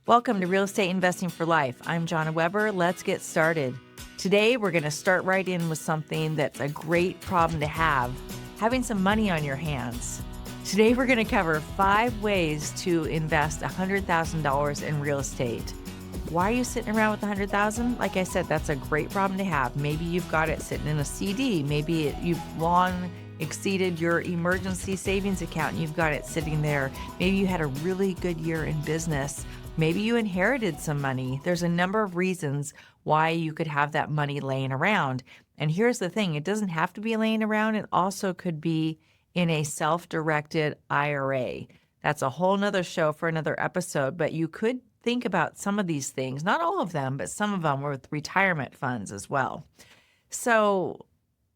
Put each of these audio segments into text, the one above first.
Welcome to Real Estate Investing for Life. I'm Jonna Weber. Let's get started. Today, we're going to start right in with something that's a great problem to have, having some money on your hands. Today, we're going to cover 5 ways to invest $100,000 in real estate. Why are you sitting around with $100,000? Like I said, that's a great problem to have. Maybe you've got it sitting in a CD. Maybe you've long exceeded your emergency savings account and you've got it sitting there. Maybe you had a really good year in business. Maybe you inherited some money. There's a number of reasons why you could have that money laying around. And here's the thing, it doesn't have to be laying around. It also could be in a self-directed IRA. That's a whole nother show for another episode, but you could think about some of these things, not all of them, but some of them with retirement funds as well. So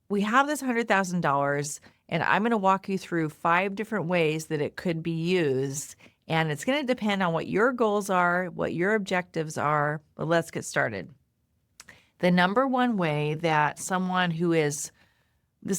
we have this $100,000, and I'm going to walk you through 5 different ways that it could be used. And it's going to depend on what your goals are, what your objectives are, but let's get started. The number one way that someone this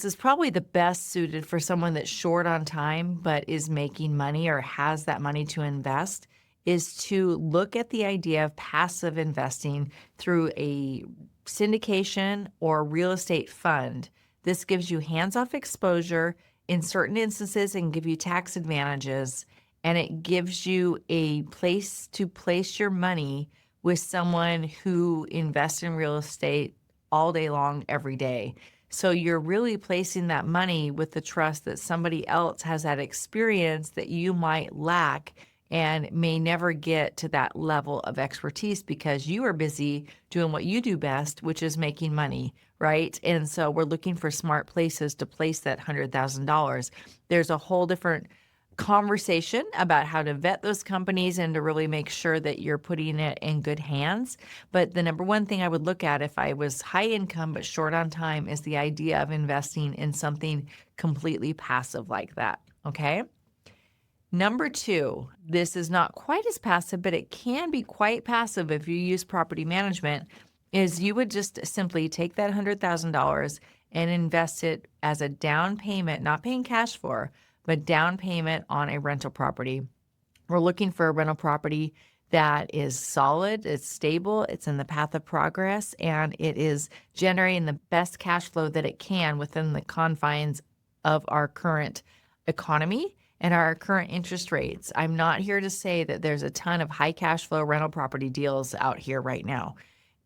is probably the best suited for someone that's short on time, but is making money or has that money to invest, is to look at the idea of passive investing through a syndication or real estate fund. This gives you hands-off exposure in certain instances and give you tax advantages. And it gives you a place to place your money with someone who invests in real estate all day long, every day. So you're really placing that money with the trust that somebody else has that experience that you might lack and may never get to that level of expertise because you are busy doing what you do best, which is making money, right? And so we're looking for smart places to place that $100,000. There's a whole different conversation about how to vet those companies and to really make sure that you're putting it in good hands. But the number one thing I would look at if I was high income but short on time is the idea of investing in something completely passive like that, okay? Number 2, this is not quite as passive, but it can be quite passive if you use property management, is you would just simply take that $100,000 and invest it as a down payment, not paying cash for, but down payment on a rental property. We're looking for a rental property that is solid, it's stable, it's in the path of progress, and it is generating the best cash flow that it can within the confines of our current economy and our current interest rates. I'm not here to say that there's a ton of high cash flow rental property deals out here right now.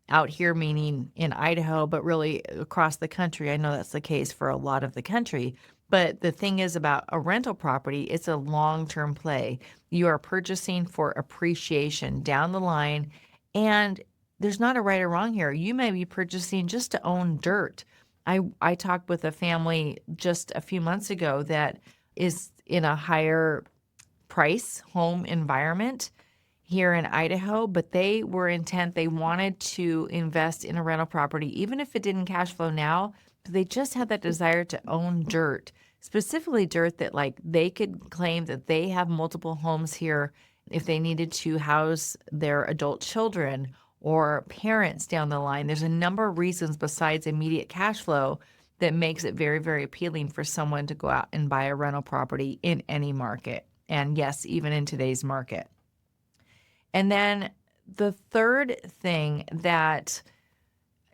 Out here meaning in Idaho, but really across the country. I know that's the case for a lot of the country. But the thing is about a rental property, it's a long-term play. You are purchasing for appreciation down the line, and there's not a right or wrong here. You may be purchasing just to own dirt. I talked with a family just a few months ago that is in a higher price home environment here in Idaho, but they were intent. They wanted to invest in a rental property, even if it didn't cash flow now. They just had that desire to own dirt, specifically dirt that like they could claim that they have multiple homes here if they needed to house their adult children or parents down the line. There's a number of reasons besides immediate cash flow that makes it very, very appealing for someone to go out and buy a rental property in any market. And yes, even in today's market. And then the third thing that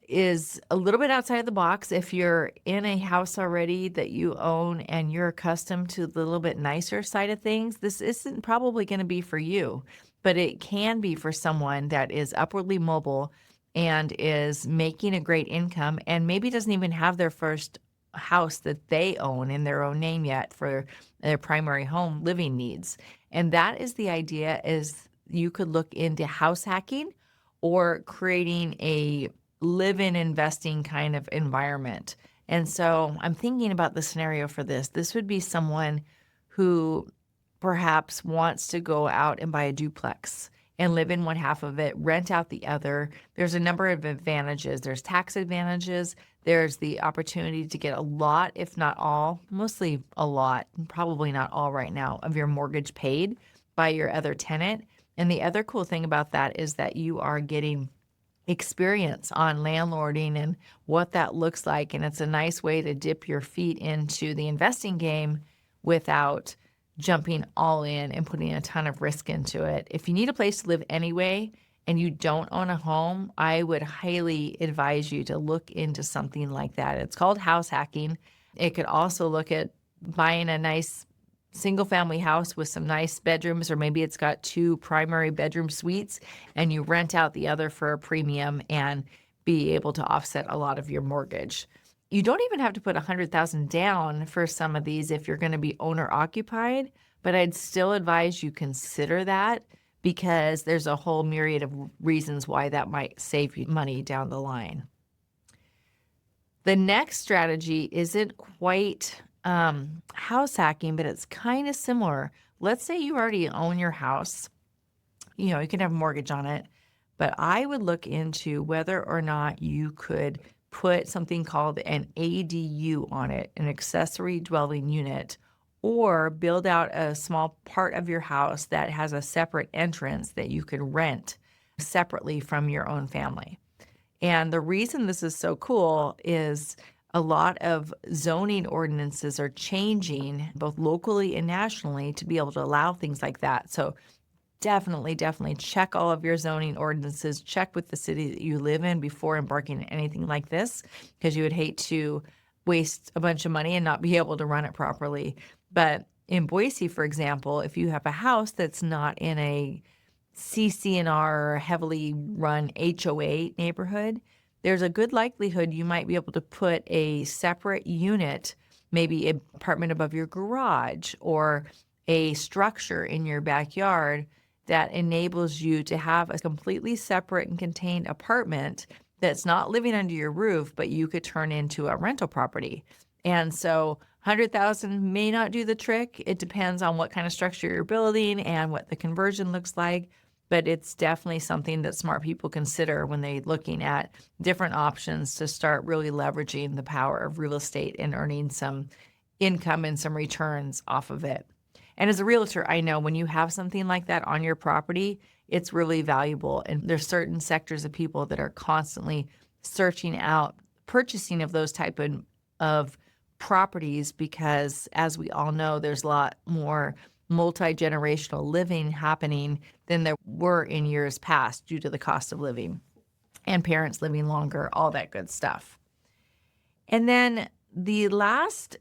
is a little bit outside of the box, if you're in a house already that you own and you're accustomed to the little bit nicer side of things, this isn't probably going to be for you, but it can be for someone that is upwardly mobile and is making a great income and maybe doesn't even have their first house that they own in their own name yet for their primary home living needs. And that is the idea, is you could look into house hacking or creating a live-in investing kind of environment. And so I'm thinking about the scenario for this. This would be someone who perhaps wants to go out and buy a duplex and live in one half of it, rent out the other. There's a number of advantages. There's tax advantages. There's the opportunity to get a lot, if not all, mostly a lot, probably not all right now, of your mortgage paid by your other tenant. And the other cool thing about that is that you are getting experience on landlording and what that looks like. And it's a nice way to dip your feet into the investing game without jumping all in and putting a ton of risk into it. If you need a place to live anyway and you don't own a home, I would highly advise you to look into something like that. It's called house hacking. It could also look at buying a nice single family house with some nice bedrooms, or maybe it's got 2 primary bedroom suites and you rent out the other for a premium and be able to offset a lot of your mortgage. You don't even have to put 100,000 down for some of these if you're going to be owner occupied, but I'd still advise you consider that because there's a whole myriad of reasons why that might save you money down the line. The next strategy isn't quite house hacking, but it's kind of similar. Let's say you already own your house. You can have a mortgage on it, but I would look into whether or not you could put something called an ADU on it, an accessory dwelling unit, or build out a small part of your house that has a separate entrance that you could rent separately from your own family. And the reason this is so cool is a lot of zoning ordinances are changing both locally and nationally to be able to allow things like that. So definitely check all of your zoning ordinances, check with the city that you live in before embarking on anything like this, because you would hate to waste a bunch of money and not be able to run it properly. But in Boise, for example, if you have a house that's not in a CC&R or heavily run HOA neighborhood, there's a good likelihood you might be able to put a separate unit, maybe an apartment above your garage or a structure in your backyard that enables you to have a completely separate and contained apartment that's not living under your roof, but you could turn into a rental property. And so 100,000 may not do the trick. It depends on what kind of structure you're building and what the conversion looks like. But it's definitely something that smart people consider when they're looking at different options to start really leveraging the power of real estate and earning some income and some returns off of it. And as a realtor, I know when you have something like that on your property, it's really valuable. And there's certain sectors of people that are constantly searching out purchasing of those type of properties because, as we all know, there's a lot more multi-generational living happening than there were in years past due to the cost of living and parents living longer, all that good stuff. And then the last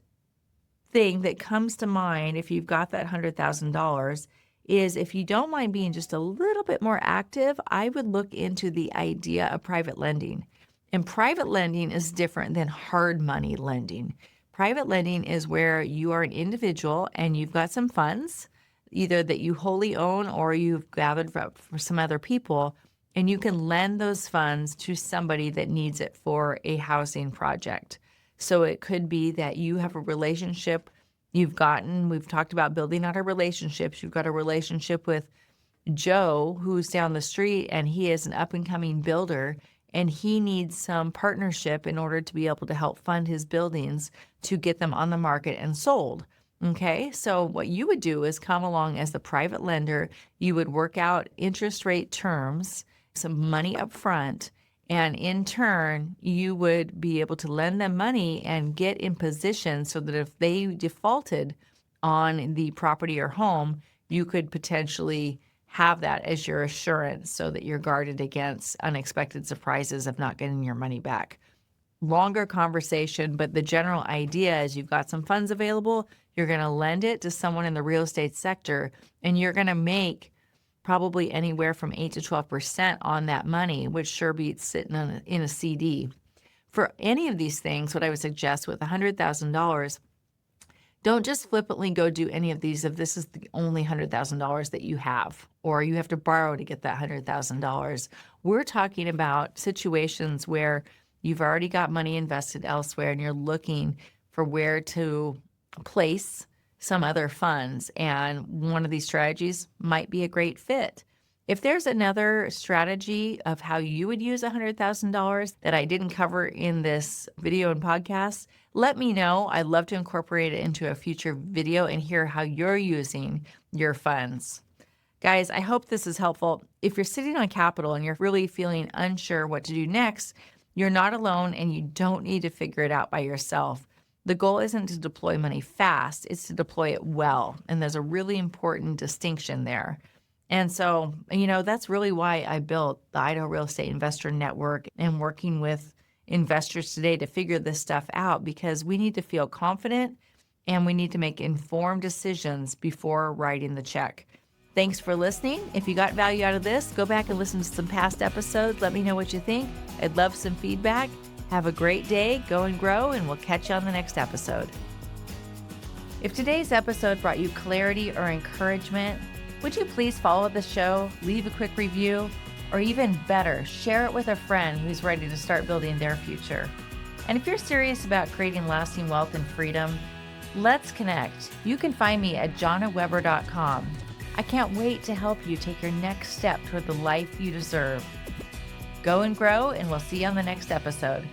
thing that comes to mind if you've got that $100,000 is, if you don't mind being just a little bit more active, I would look into the idea of private lending. And private lending is different than hard money lending. Private lending is where you are an individual and you've got some funds, either that you wholly own or you've gathered for some other people, and you can lend those funds to somebody that needs it for a housing project. So it could be that you have a relationship we've talked about building out our relationships. You've got a relationship with Joe, who's down the street, and he is an up and coming builder, and he needs some partnership in order to be able to help fund his buildings to get them on the market and sold. Okay, so what you would do is come along as the private lender. You would work out interest rate terms, some money up front, and in turn, you would be able to lend them money and get in position so that if they defaulted on the property or home, you could potentially have that as your assurance so that you're guarded against unexpected surprises of not getting your money back. Longer conversation, but the general idea is you've got some funds available, you're going to lend it to someone in the real estate sector, and you're going to make probably anywhere from 8 to 12% on that money, which sure beats sitting in a CD. For any of these things, what I would suggest with $100,000, don't just flippantly go do any of these if this is the only $100,000 that you have, or you have to borrow to get that $100,000. We're talking about situations where you've already got money invested elsewhere and you're looking for where to place some other funds, and one of these strategies might be a great fit. If there's another strategy of how you would use $100,000 that I didn't cover in this video and podcast, let me know. I'd love to incorporate it into a future video and hear how you're using your funds. Guys, I hope this is helpful. If you're sitting on capital and you're really feeling unsure what to do next, you're not alone and you don't need to figure it out by yourself. The goal isn't to deploy money fast, it's to deploy it well. And there's a really important distinction there. And so, that's really why I built the Idaho Real Estate Investor Network and working with investors today to figure this stuff out, because we need to feel confident and we need to make informed decisions before writing the check. Thanks for listening. If you got value out of this, go back and listen to some past episodes. Let me know what you think. I'd love some feedback. Have a great day, go and grow, and we'll catch you on the next episode. If today's episode brought you clarity or encouragement, would you please follow the show, leave a quick review, or even better, share it with a friend who's ready to start building their future. And if you're serious about creating lasting wealth and freedom, let's connect. You can find me at jonaweber.com. I can't wait to help you take your next step toward the life you deserve. Go and grow, and we'll see you on the next episode.